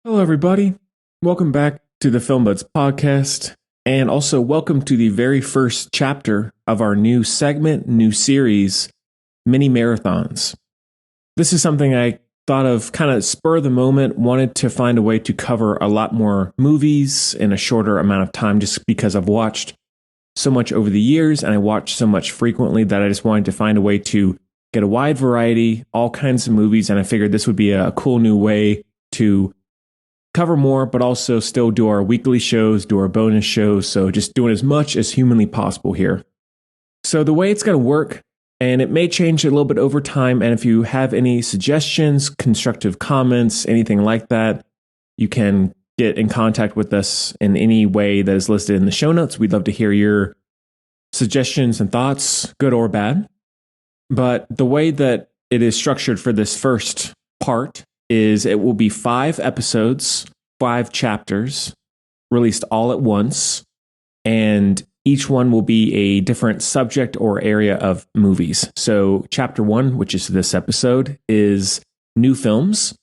Hello, everybody. Welcome back to the Film Buds podcast, and also welcome to the very first chapter of our new segment, new series, mini marathons. This is something I thought of kind of spur of the moment, wanted to find a way to cover a lot more movies in a shorter amount of time, just because I've watched so much over the years and I watch so much frequently that I just wanted to find a way to get a wide variety, all kinds of movies, and I figured this would be a cool new way to cover more, but also still do our weekly shows, do our bonus shows. So just doing as much as humanly possible here. So the way it's going to work, and it may change a little bit over time. And if you have any suggestions, constructive comments, anything like that, you can get in contact with us in any way that is listed in the show notes. We'd love to hear your suggestions and thoughts, good or bad. But the way that it is structured for this first part is it will be 5 episodes, 5 chapters, released all at once, and each one will be a different subject or area of movies. So chapter 1, which is this episode, is new films.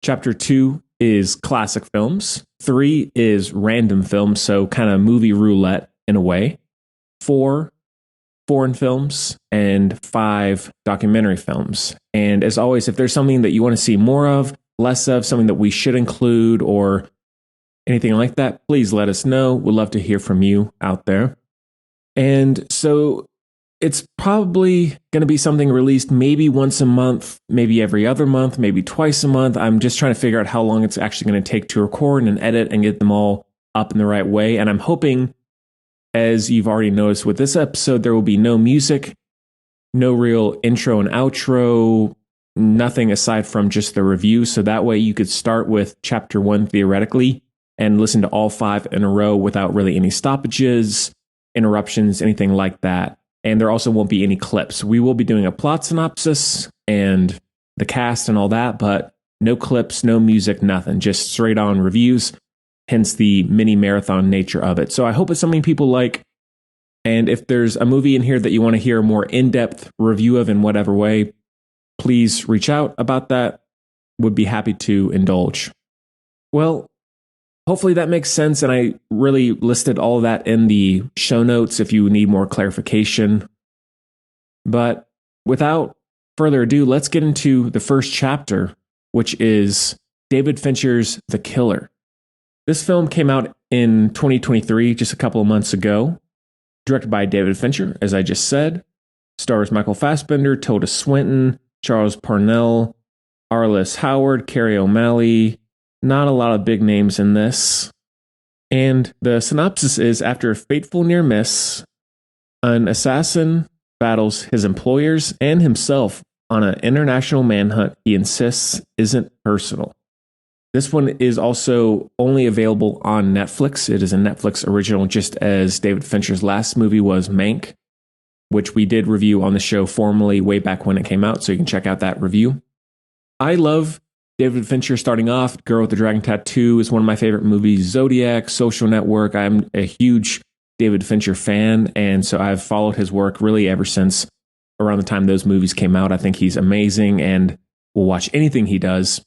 Chapter 2 is classic films. 3 is random films, so kind of movie roulette in a way. 4, foreign films, and 5 documentary films. And as always, if there's something that you want to see more of, less of, something that we should include, or anything like that, please let us know. We'd love to hear from you out there. And so it's probably going to be something released maybe once a month, maybe every other month, maybe twice a month. I'm just trying to figure out how long it's actually going to take to record and edit and get them all up in the right way. And I'm hoping, as you've already noticed with this episode, there will be no music, no real intro and outro, nothing aside from just the review. So that way you could start with chapter 1 theoretically and listen to all 5 in a row without really any stoppages, interruptions, anything like that. And there also won't be any clips. We will be doing a plot synopsis and the cast and all that, but no clips, no music, nothing, just straight on reviews. Hence the mini marathon nature of it. So I hope it's something people like. And if there's a movie in here that you want to hear a more in-depth review of in whatever way, please reach out about that. Would be happy to indulge. Well, hopefully that makes sense. And I really listed all of that in the show notes if you need more clarification. But without further ado, let's get into the first chapter, which is David Fincher's The Killer. This film came out in 2023, just a couple of months ago. Directed by David Fincher, as I just said. Stars Michael Fassbender, Tilda Swinton, Charles Parnell, Arliss Howard, Carey O'Malley. Not a lot of big names in this. And the synopsis is, after a fateful near miss, an assassin battles his employers and himself on an international manhunt he insists isn't personal. This one is also only available on Netflix. It is a Netflix original, just as David Fincher's last movie was Mank, which we did review on the show formally way back when it came out, so you can check out that review. I love David Fincher starting off. Girl with the Dragon Tattoo is one of my favorite movies. Zodiac, Social Network. I'm a huge David Fincher fan, and so I've followed his work really ever since around the time those movies came out. I think he's amazing and will watch anything he does.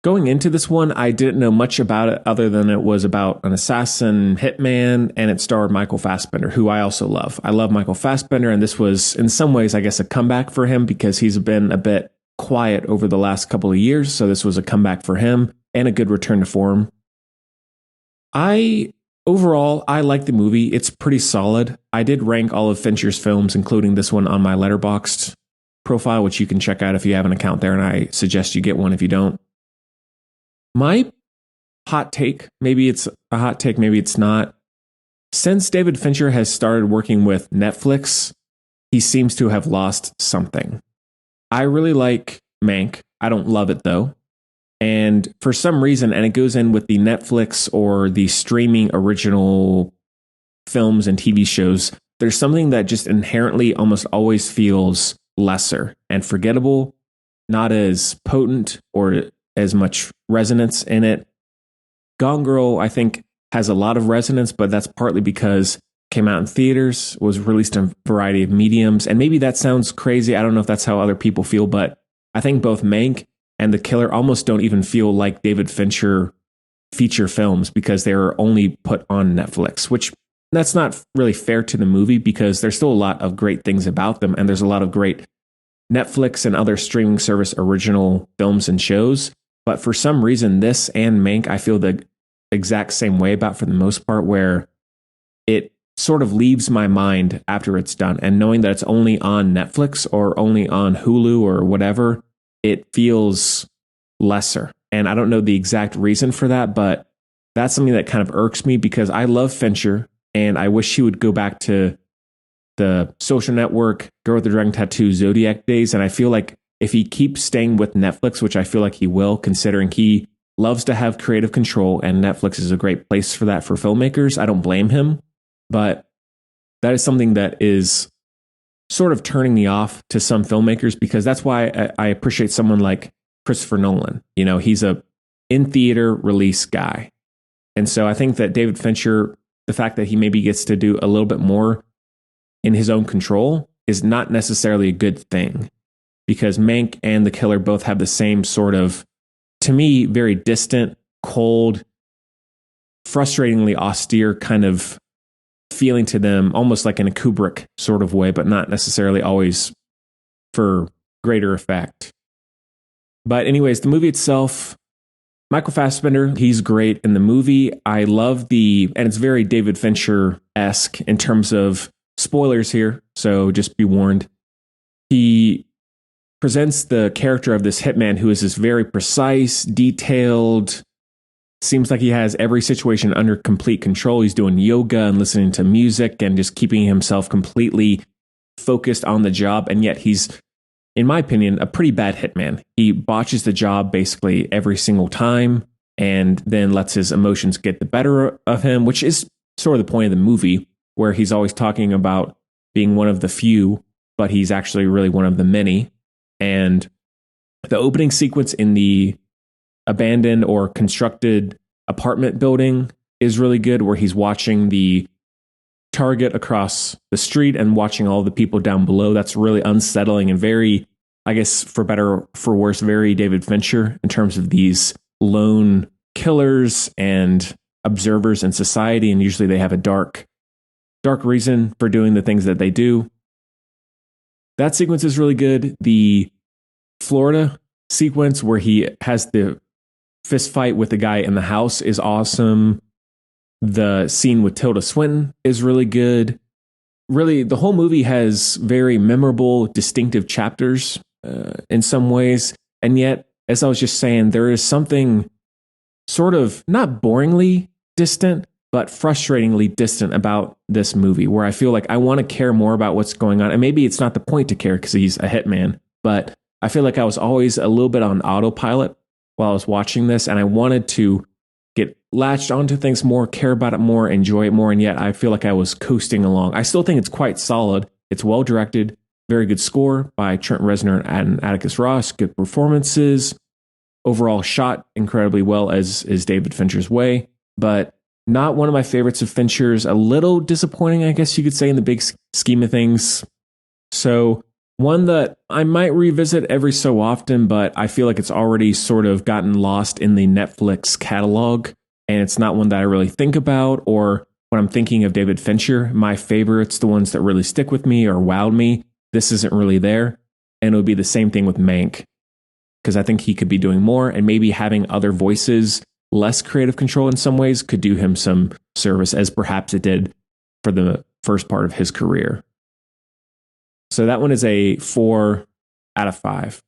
Going into this one, I didn't know much about it other than it was about an assassin hitman, and it starred Michael Fassbender, who I also love. I love Michael Fassbender, and this was, in some ways, I guess, a comeback for him because he's been a bit quiet over the last couple of years, so this was a comeback for him and a good return to form. Overall, I like the movie. It's pretty solid. I did rank all of Fincher's films, including this one, on my Letterboxd profile, which you can check out if you have an account there, and I suggest you get one if you don't. My hot take, maybe it's a hot take, maybe it's not. Since David Fincher has started working with Netflix, he seems to have lost something. I really like Mank. I don't love it though. And for some reason, and it goes in with the Netflix or the streaming original films and TV shows, there's something that just inherently almost always feels lesser and forgettable, not as potent or as much resonance in it. Gone Girl, I think, has a lot of resonance, but that's partly because it came out in theaters, was released in a variety of mediums, and maybe that sounds crazy. I don't know if that's how other people feel, but I think both Mank and The Killer almost don't even feel like David Fincher feature films because they're only put on Netflix, which that's not really fair to the movie because there's still a lot of great things about them. And there's a lot of great Netflix and other streaming service original films and shows. But for some reason, this and Mank, I feel the exact same way about for the most part, where it sort of leaves my mind after it's done. And knowing that it's only on Netflix or only on Hulu or whatever, it feels lesser. And I don't know the exact reason for that, but that's something that kind of irks me because I love Fincher and I wish he would go back to the Social Network, Girl with the Dragon Tattoo, Zodiac days. And I feel like if he keeps staying with Netflix, which I feel like he will, considering he loves to have creative control and Netflix is a great place for that for filmmakers, I don't blame him. But that is something that is sort of turning me off to some filmmakers because that's why I appreciate someone like Christopher Nolan. You know, he's a in theater release guy. And so I think that David Fincher, the fact that he maybe gets to do a little bit more in his own control is not necessarily a good thing because Mank and The Killer both have the same sort of, to me, very distant, cold, frustratingly austere kind of feeling to them, almost like in a Kubrick sort of way, but not necessarily always for greater effect. But anyways, the movie itself, Michael Fassbender, he's great in the movie. I love and it's very David Fincher-esque in terms of spoilers here, so just be warned. He presents the character of this hitman who is this very precise, detailed, seems like he has every situation under complete control. He's doing yoga and listening to music and just keeping himself completely focused on the job. And yet he's, in my opinion, a pretty bad hitman. He botches the job basically every single time and then lets his emotions get the better of him, which is sort of the point of the movie, where he's always talking about being one of the few, but he's actually really one of the many. And the opening sequence in the abandoned or constructed apartment building is really good, where he's watching the target across the street and watching all the people down below. That's really unsettling and very, I guess, for better or for worse, very David Fincher in terms of these lone killers and observers in society. And usually they have a dark reason for doing the things that they do. That sequence is really good. The Florida sequence where he has the fist fight with the guy in the house is awesome. The scene with Tilda Swinton is really good. Really, the whole movie has very memorable, distinctive chapters in some ways. And yet, as I was just saying, there is something sort of not boringly distant, but frustratingly distant about this movie, where I feel like I want to care more about what's going on. And maybe it's not the point to care because he's a hitman, but I feel like I was always a little bit on autopilot while I was watching this, and I wanted to get latched onto things more, care about it more, enjoy it more, and yet I feel like I was coasting along. I still think it's quite solid. It's well directed, very good score by Trent Reznor and Atticus Ross, good performances, overall shot incredibly well as is David Fincher's way, but not one of my favorites of Fincher's. A little disappointing, I guess you could say, in the big scheme of things. So one that I might revisit every so often, but I feel like it's already sort of gotten lost in the Netflix catalog, and it's not one that I really think about, or when I'm thinking of David Fincher, my favorites, the ones that really stick with me or wowed me, this isn't really there. And it would be the same thing with Mank, because I think he could be doing more, and maybe having other voices, less creative control in some ways, could do him some service, as perhaps it did for the first part of his career. So that one is a 4 out of 5.